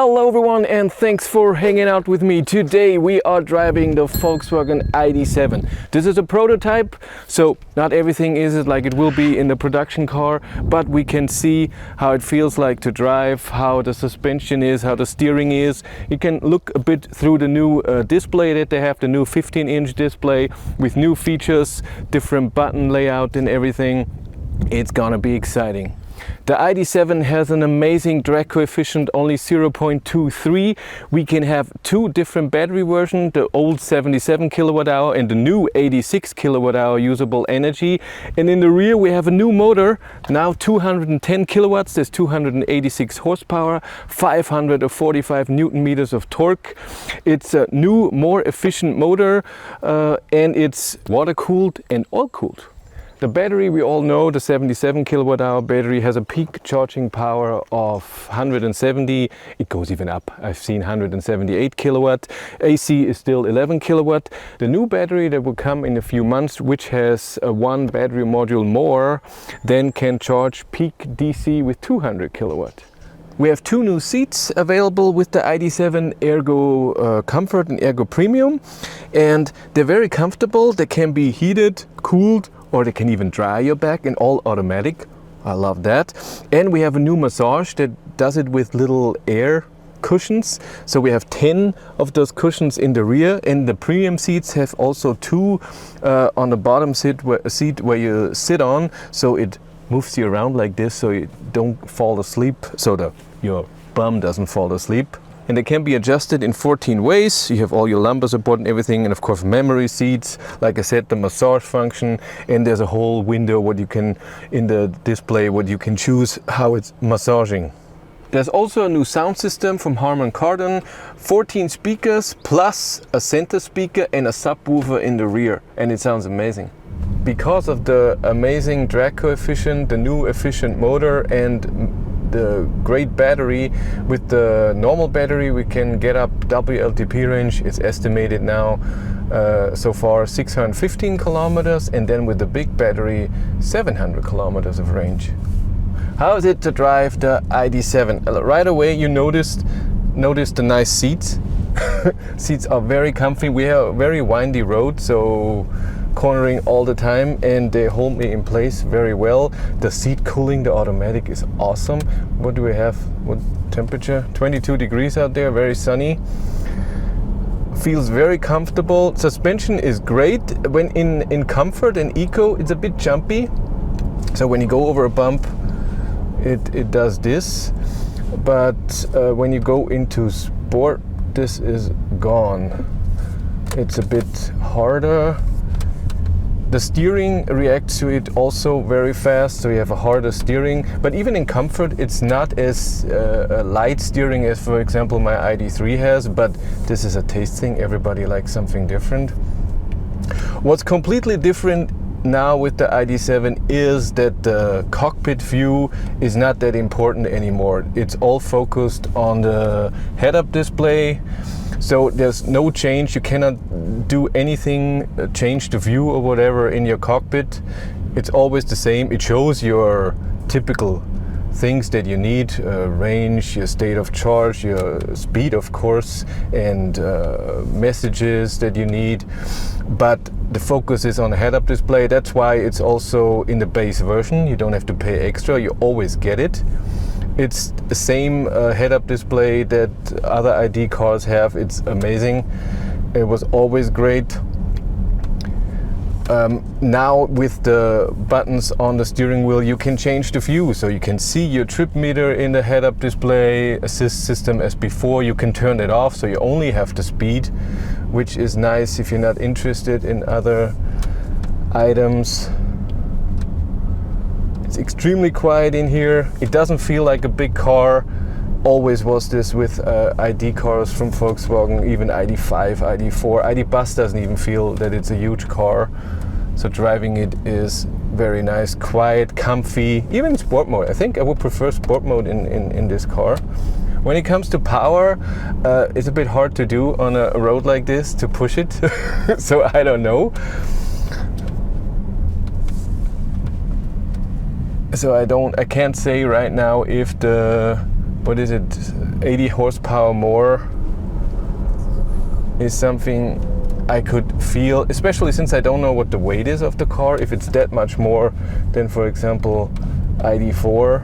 Hello everyone and thanks for hanging out with me. Today we are driving the Volkswagen ID.7. This is a prototype, so not everything is like it will be in the production car, but we can see how it feels like to drive, how the suspension is, how the steering is. You can look a bit through the new display that they have, the new 15-inch display with new features, different button layout and everything. It's gonna be exciting. The ID.7 has an amazing drag coefficient, only 0.23. We can have two different battery versions, the old 77 kilowatt hour and the new 86 kilowatt hour usable energy. And in the rear we have a new motor, now 210 kilowatts, there's 286 horsepower, 545 Newton meters of torque. It's a new, more efficient motor and it's water cooled and oil cooled. The battery, we all know, the 77 kilowatt hour battery has a peak charging power of 170. It goes even up. I've seen 178 kilowatt. AC is still 11 kilowatt. The new battery that will come in a few months, which has one battery module more, then can charge peak DC with 200 kilowatt. We have two new seats available with the ID.7, Ergo Comfort and Ergo Premium, and they're very comfortable. They can be heated, cooled, or they can even dry your back, and all automatic. I love that. And we have a new massage that does it with little air cushions. So we have 10 of those cushions in the rear, and the premium seats have also two on the bottom seat where you sit on, so it moves you around like this so you don't fall asleep, so your bum doesn't fall asleep. And they can be adjusted in 14 ways. You have all your lumbar support and everything, and of course memory seats, like I said, the massage function, and there's a whole window what you can, in the display, what you can choose how it's massaging. There's also a new sound system from Harman Kardon, 14 speakers plus a center speaker and a subwoofer in the rear, and it sounds amazing. Because of the amazing drag coefficient, the new efficient motor, and the great battery, with the normal battery we can get up WLTP range. It's estimated now so far 615 kilometers, and then with the big battery 700 kilometers of range. How is it to drive the ID.7? Right away you notice the nice seats. Seats are very comfy. We have a very windy road, so cornering all the time, and they hold me in place very well. The seat cooling, the automatic, is awesome. What do we have? What temperature? 22 degrees out there, very sunny. Feels very comfortable. Suspension is great. When in comfort and eco, it's a bit jumpy. So when you go over a bump, it does this. But when you go into sport, this is gone. It's a bit harder. The steering reacts to it also very fast, so you have a harder steering. But even in comfort, it's not as light steering as, for example, my ID.3 has, but this is a taste thing. Everybody likes something different. What's completely different now with the ID.7 is that the cockpit view is not that important anymore. It's all focused on the head-up display. So there's no change. You cannot do anything, change the view or whatever in your cockpit. It's always the same. It shows your typical things that you need, range, your state of charge, your speed of course, and messages that you need. But the focus is on the head-up display. That's why it's also in the base version. You don't have to pay extra, you always get it. It's the same head-up display that other ID cars have. It's amazing. It was always great. Now with the buttons on the steering wheel, you can change the view. So you can see your trip meter in the head-up display, assist system as before. You can turn it off, so you only have the speed, which is nice if you're not interested in other items. It's extremely quiet in here. It doesn't feel like a big car. Always was this with ID cars from Volkswagen, even ID.5, ID.4. ID Bus doesn't even feel that it's a huge car. So driving it is very nice, quiet, comfy, even sport mode. I think I would prefer sport mode in this car. When it comes to power, it's a bit hard to do on a road like this, to push it. So I don't know. So I can't say right now if the what is it, 80 horsepower more is something I could feel, especially since I don't know what the weight is of the car, if it's that much more than, for example, ID.4.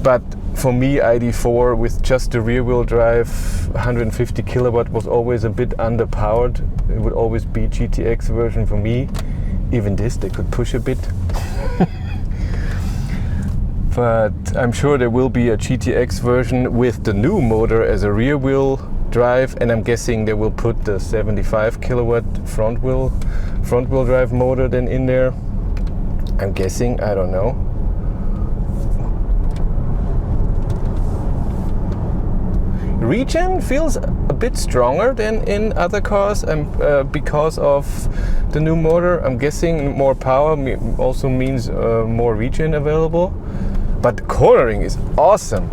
But for me, ID.4 with just the rear wheel drive 150 kilowatt was always a bit underpowered. It would always be GTX version for me. Even this they could push a bit. But I'm sure there will be a GTX version with the new motor as a rear wheel drive, and I'm guessing they will put the 75 kilowatt front wheel drive motor then in there. I'm guessing, I don't know. Regen feels a bit stronger than in other cars, because of the new motor. I'm guessing more power also means more regen available. But the cornering is awesome.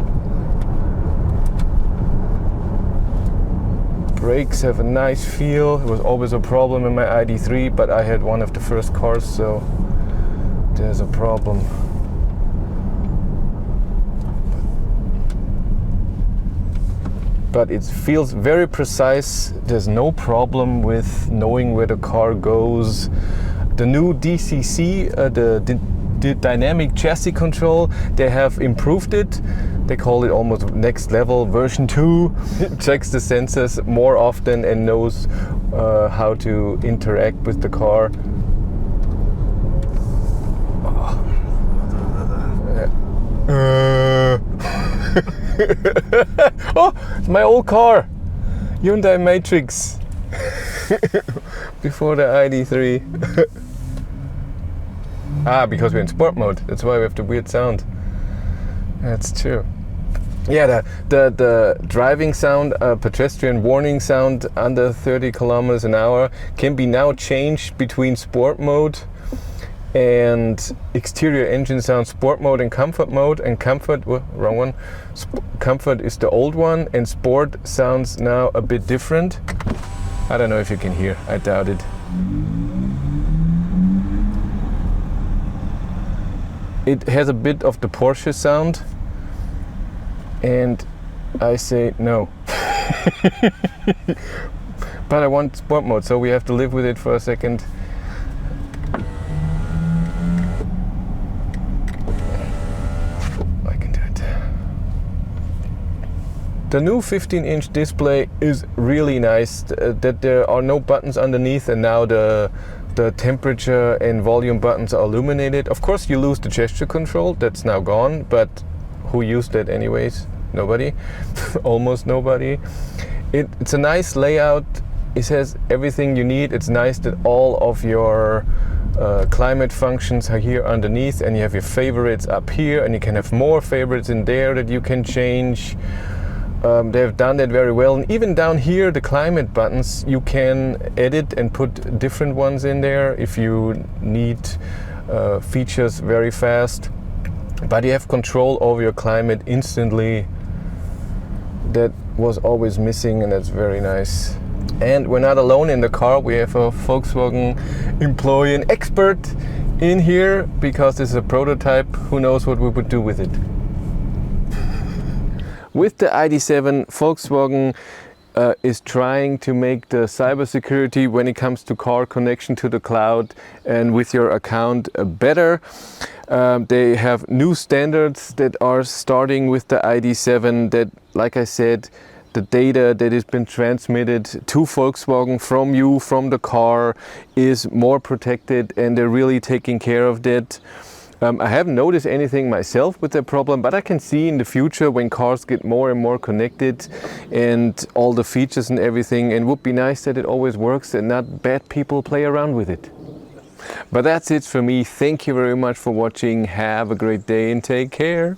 Brakes have a nice feel. It was always a problem in my ID.3, but I had one of the first cars, so there's a problem. But it feels very precise. There's no problem with knowing where the car goes. The new DCC, the dynamic chassis control, they have improved it. They call it almost next level, version 2. It checks the sensors more often and knows how to interact with the car. Oh, it's my old car, Hyundai Matrix, before the ID.3. Because we're in sport mode, that's why we have the weird sound. That's true. Yeah, the driving sound, pedestrian warning sound under 30 kilometers an hour can be now changed between sport mode and exterior engine sound, sport mode and comfort mode. And comfort, wrong one. Comfort is the old one, and sport sounds now a bit different. I don't know if you can hear, I doubt it. It has a bit of the Porsche sound, and I say no. But I want sport mode, so we have to live with it for a second. I can do it. The new 15-inch display is really nice, that there are no buttons underneath, and now the temperature and volume buttons are illuminated. Of course you lose the gesture control, that's now gone, but who used that anyways? Nobody. Almost nobody. It's a nice layout. It has everything you need. It's nice that all of your climate functions are here underneath, and you have your favorites up here, and you can have more favorites in there that you can change. They've done that very well, and even down here the climate buttons you can edit and put different ones in there if you need features very fast, but you have control over your climate instantly. That was always missing, and that's very nice. And we're not alone in the car. We have a Volkswagen employee, an expert in here, because this is a prototype. Who knows what we would do with it. With the ID.7, Volkswagen is trying to make the cybersecurity when it comes to car connection to the cloud and with your account better. They have new standards that are starting with the ID.7 that, like I said, the data that has been transmitted to Volkswagen from you, from the car, is more protected, and they're really taking care of that. I haven't noticed anything myself with that problem, but I can see in the future when cars get more and more connected and all the features and everything, and it would be nice that it always works and not bad people play around with it. But that's it for me. Thank you very much for watching. Have a great day and take care.